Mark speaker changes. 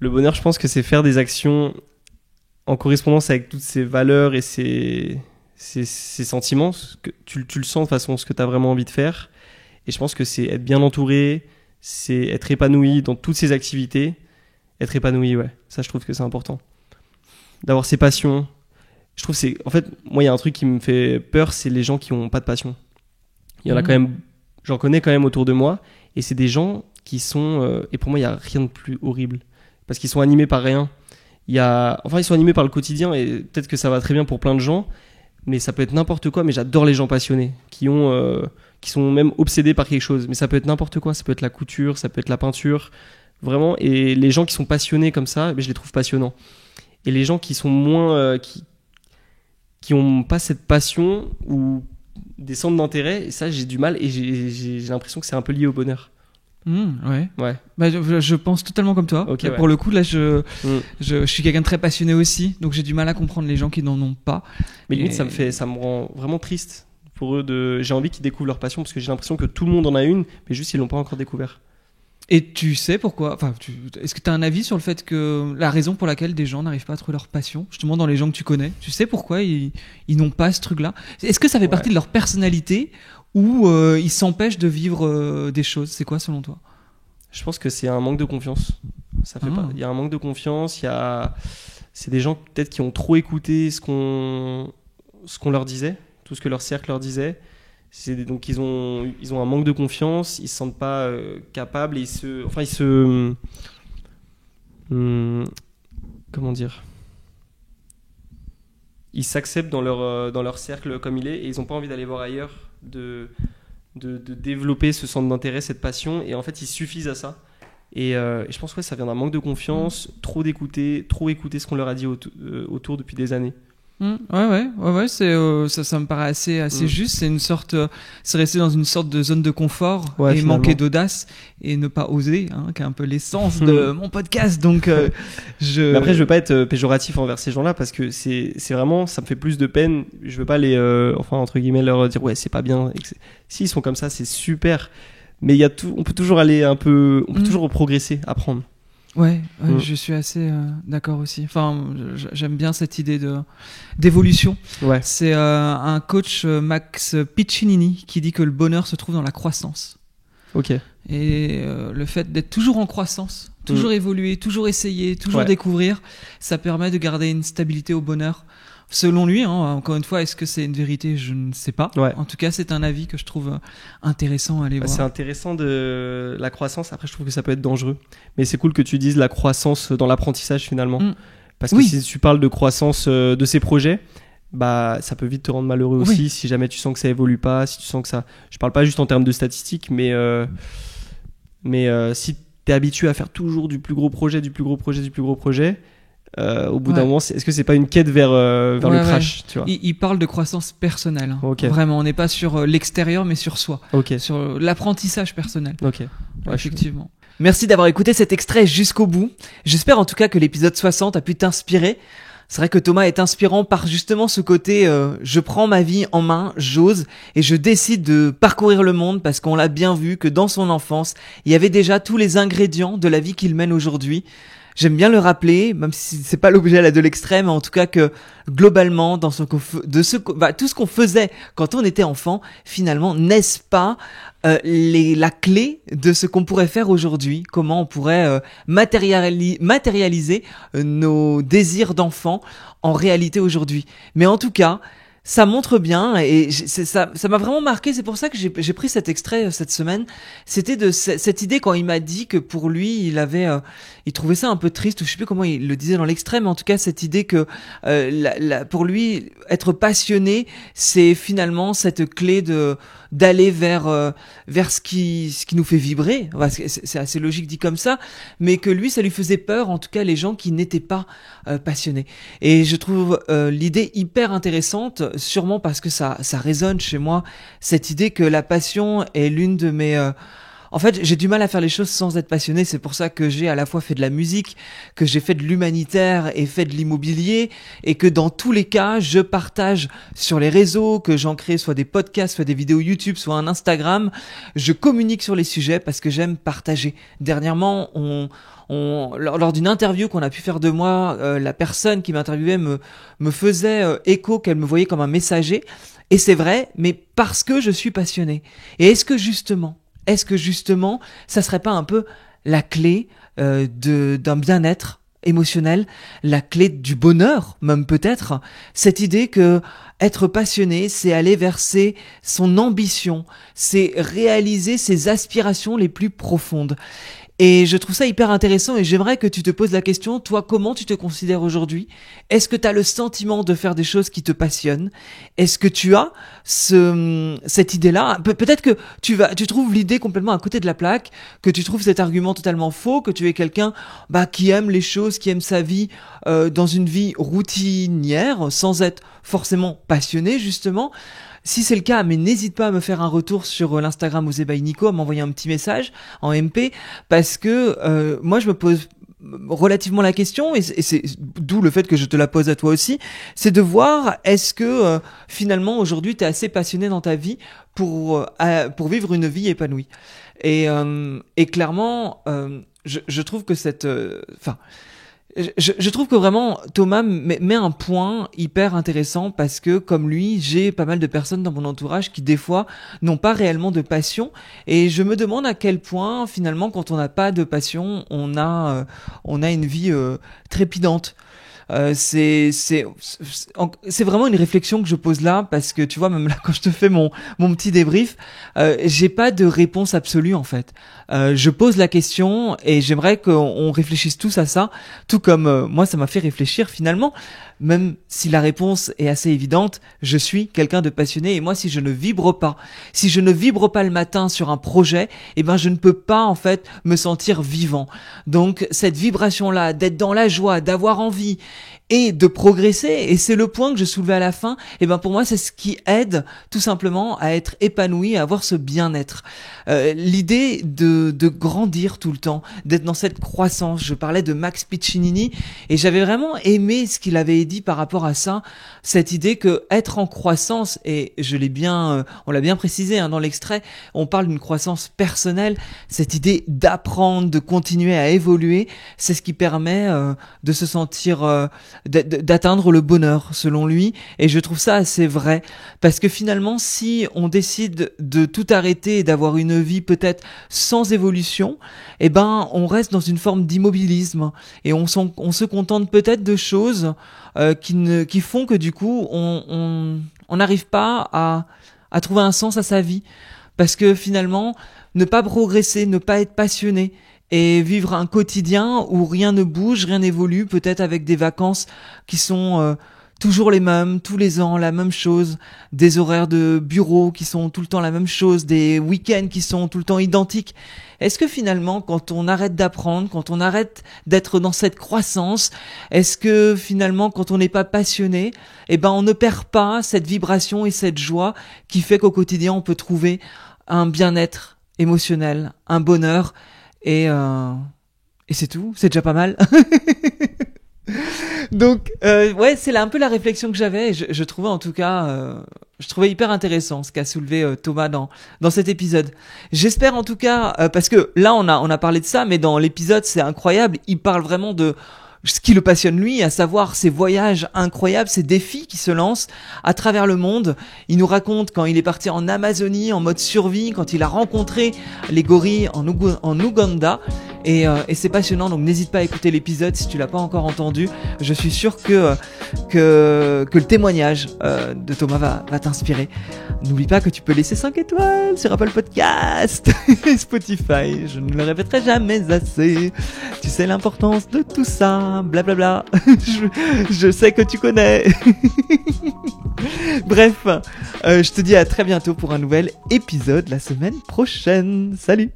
Speaker 1: Le bonheur, je pense que c'est faire des actions en correspondance avec toutes ces valeurs et ces sentiments. Que tu le sens de façon ce que tu as vraiment envie de faire. Et je pense que c'est être bien entouré, c'est être épanoui dans toutes ces activités. Être épanoui, ouais. Ça, je trouve que c'est important. D'avoir ses passions. Je trouve que c'est... En fait, moi, il y a un truc qui me fait peur, c'est les gens qui n'ont pas de passion. Il y en a quand même... J'en connais quand même autour de moi. Et c'est des gens qui sont... et pour moi, il n'y a rien de plus horrible. Parce qu'ils sont animés par rien. Ils sont animés par le quotidien. Et peut-être que ça va très bien pour plein de gens. Mais ça peut être n'importe quoi. Mais j'adore les gens passionnés. Qui sont même obsédés par quelque chose. Mais ça peut être n'importe quoi. Ça peut être la couture, ça peut être la peinture. Vraiment. Et les gens qui sont passionnés comme ça, je les trouve passionnants. Et les gens qui sont moins... qui ont pas cette passion ou des centres d'intérêt, et ça j'ai du mal, et j'ai l'impression que c'est un peu lié au bonheur.
Speaker 2: Ouais. Bah, je pense totalement comme toi.
Speaker 1: Okay,
Speaker 2: pour le coup, là, je suis quelqu'un de très passionné aussi, donc j'ai du mal à comprendre les gens qui n'en ont pas.
Speaker 1: Mais limite, ça me rend vraiment triste pour eux. J'ai envie qu'ils découvrent leur passion, parce que j'ai l'impression que tout le monde en a une, mais juste ils l'ont pas encore découvert.
Speaker 2: Et tu sais pourquoi, est-ce que tu as un avis sur le fait que la raison pour laquelle des gens n'arrivent pas à trouver leur passion, justement dans les gens que tu connais, tu sais pourquoi ils n'ont pas ce truc-là? Est-ce que ça fait partie de leur personnalité ou ils s'empêchent de vivre des choses? C'est quoi selon toi?
Speaker 1: Je pense que c'est un manque de confiance. Ça fait pas. Il y a un manque de confiance. C'est des gens peut-être qui ont trop écouté ce qu'on leur disait, tout ce que leur cercle leur disait. Donc ils ont un manque de confiance, ils se sentent pas capables, et comment dire, ils s'acceptent dans leur cercle comme il est, et ils ont pas envie d'aller voir ailleurs, de développer ce centre d'intérêt, cette passion, et en fait ils suffisent à ça. Et je pense que ça vient d'un manque de confiance, trop écouter ce qu'on leur a dit autour depuis des années.
Speaker 2: Ouais, ça me paraît assez juste. C'est rester dans une sorte de zone de confort, et finalement manquer d'audace et ne pas oser, qui est un peu l'essence de mon podcast. Donc,
Speaker 1: Mais après, je veux pas être péjoratif envers ces gens-là, parce que c'est vraiment, ça me fait plus de peine. Je veux pas entre guillemets, leur dire ouais, c'est pas bien. Si ils sont comme ça, c'est super. Mais on peut toujours aller on peut toujours progresser, apprendre.
Speaker 2: Ouais, je suis assez d'accord aussi. Enfin, j'aime bien cette idée d'évolution.
Speaker 1: Ouais.
Speaker 2: C'est un coach, Max Piccinini, qui dit que le bonheur se trouve dans la croissance.
Speaker 1: Ok.
Speaker 2: Et le fait d'être toujours en croissance, toujours évoluer, toujours essayer, toujours découvrir, ça permet de garder une stabilité au bonheur. Selon lui, encore une fois, est-ce que c'est une vérité? Je ne sais pas.
Speaker 1: Ouais.
Speaker 2: En tout cas, c'est un avis que je trouve intéressant à aller voir.
Speaker 1: C'est intéressant de la croissance. Après, je trouve que ça peut être dangereux. Mais c'est cool que tu dises la croissance dans l'apprentissage, finalement. Parce que si tu parles de croissance de ces projets, bah, ça peut vite te rendre malheureux aussi, si jamais tu sens que ça évolue pas, si tu sens que ça... Je parle pas juste en termes de statistiques, mais si tu es habitué à faire toujours du plus gros projet, au bout d'un moment, est-ce que c'est pas une quête vers le crash, tu vois?
Speaker 2: Il parle de croissance personnelle. Vraiment, on n'est pas sur l'extérieur, mais sur soi. Sur l'apprentissage personnel. Effectivement. Merci d'avoir écouté cet extrait jusqu'au bout. J'espère en tout cas que l'épisode 60 a pu t'inspirer. C'est vrai que Thomas est inspirant par justement ce côté je prends ma vie en main, j'ose et je décide de parcourir le monde, parce qu'on l'a bien vu que dans son enfance, il y avait déjà tous les ingrédients de la vie qu'il mène aujourd'hui. J'aime bien le rappeler, même si c'est pas l'objet là de l'extrême, en tout cas que globalement, dans tout ce qu'on faisait quand on était enfant, finalement, n'est-ce pas la clé de ce qu'on pourrait faire aujourd'hui? Comment on pourrait matérialiser nos désirs d'enfant en réalité aujourd'hui? Mais en tout cas, ça montre bien, et ça m'a vraiment marqué. C'est pour ça que j'ai pris cet extrait cette semaine. C'était de cette idée quand il m'a dit que pour lui, il trouvait ça un peu triste, ou je sais plus comment il le disait dans l'extrait, mais en tout cas cette idée que pour lui, être passionné, c'est finalement cette clé d'aller vers ce qui nous fait vibrer. C'est assez logique dit comme ça, mais que lui, ça lui faisait peur, en tout cas les gens qui n'étaient pas passionnés. Et je trouve l'idée hyper intéressante, sûrement parce que ça résonne chez moi, cette idée que la passion est l'une de mes en fait, j'ai du mal à faire les choses sans être passionné. C'est pour ça que j'ai à la fois fait de la musique, que j'ai fait de l'humanitaire et fait de l'immobilier, et que dans tous les cas, je partage sur les réseaux, que j'en crée soit des podcasts, soit des vidéos YouTube, soit un Instagram. Je communique sur les sujets parce que j'aime partager. Dernièrement, lors d'une interview qu'on a pu faire de moi, la personne qui m'interviewait me faisait écho qu'elle me voyait comme un messager. Et c'est vrai, mais parce que je suis passionné. Et est-ce que justement, ça serait pas un peu la clé d'un bien-être émotionnel, la clé du bonheur, même peut-être, cette idée que être passionné, c'est aller vers son ambition, c'est réaliser ses aspirations les plus profondes. Et je trouve ça hyper intéressant et j'aimerais que tu te poses la question, toi, comment tu te considères aujourd'hui? Est-ce que tu as le sentiment de faire des choses qui te passionnent? Est-ce que tu as cette idée-là? Peut-être que tu trouves l'idée complètement à côté de la plaque, que tu trouves cet argument totalement faux, que tu es quelqu'un qui aime les choses, qui aime sa vie dans une vie routinière, sans être forcément passionné, justement. Si c'est le cas, mais n'hésite pas à me faire un retour sur l'Instagram Osez by Nico, à m'envoyer un petit message en MP, parce que moi je me pose relativement la question, et c'est d'où le fait que je te la pose à toi aussi, c'est de voir est-ce que finalement aujourd'hui tu es assez passionné dans ta vie pour vivre une vie épanouie. Et clairement, je trouve que je trouve que vraiment Thomas met un point hyper intéressant parce que comme lui, j'ai pas mal de personnes dans mon entourage qui des fois n'ont pas réellement de passion, et je me demande à quel point finalement quand on n'a pas de passion, on a une vie trépidante. C'est vraiment une réflexion que je pose là, parce que tu vois, même là quand je te fais mon petit débrief, j'ai pas de réponse absolue en fait. Je pose la question et j'aimerais qu'on réfléchisse tous à ça, tout comme moi ça m'a fait réfléchir finalement. Même si la réponse est assez évidente, je suis quelqu'un de passionné, et moi si je ne vibre pas le matin sur un projet, je ne peux pas en fait me sentir vivant. Donc cette vibration-là, d'être dans la joie, d'avoir envie et de progresser, et c'est le point que je soulevais à la fin, pour moi c'est ce qui aide tout simplement à être épanoui, à avoir ce bien-être. L'idée de grandir tout le temps, d'être dans cette croissance. Je parlais de Max Piccinini et j'avais vraiment aimé ce qu'il avait dit par rapport à ça, cette idée que être en croissance, et on l'a bien précisé dans l'extrait, on parle d'une croissance personnelle, cette idée d'apprendre, de continuer à évoluer, c'est ce qui permet de se sentir, d'atteindre le bonheur selon lui. Et je trouve ça assez vrai, parce que finalement si on décide de tout arrêter et d'avoir une vie peut-être sans évolution, on reste dans une forme d'immobilisme et on se contente peut-être de choses qui font que du coup on n'arrive pas à trouver un sens à sa vie, parce que finalement ne pas progresser, ne pas être passionné et vivre un quotidien où rien ne bouge, rien n'évolue, peut-être avec des vacances qui sont toujours les mêmes, tous les ans, la même chose, des horaires de bureau qui sont tout le temps la même chose, des week-ends qui sont tout le temps identiques. Est-ce que finalement, quand on arrête d'apprendre, quand on arrête d'être dans cette croissance, est-ce que finalement, quand on n'est pas passionné, on ne perd pas cette vibration et cette joie qui fait qu'au quotidien, on peut trouver un bien-être émotionnel, un bonheur, et c'est tout, c'est déjà pas mal. Donc c'est là un peu la réflexion que j'avais, et je trouvais en tout cas je trouvais hyper intéressant ce qu'a soulevé Thomas dans cet épisode. J'espère en tout cas parce que là on a parlé de ça, mais dans l'épisode c'est incroyable, il parle vraiment de ce qui le passionne lui, à savoir ses voyages incroyables, ses défis qui se lancent à travers le monde. Il nous raconte quand il est parti en Amazonie en mode survie, quand il a rencontré les gorilles en Ouganda. Et c'est passionnant, donc n'hésite pas à écouter l'épisode si tu l'as pas encore entendu. Je suis sûr que le témoignage de Thomas va t'inspirer. N'oublie pas que tu peux laisser 5 étoiles sur Apple Podcast et Spotify. Je ne le répéterai jamais assez. Tu sais l'importance de tout ça, blablabla. Je sais que tu connais. Bref, je te dis à très bientôt pour un nouvel épisode la semaine prochaine. Salut!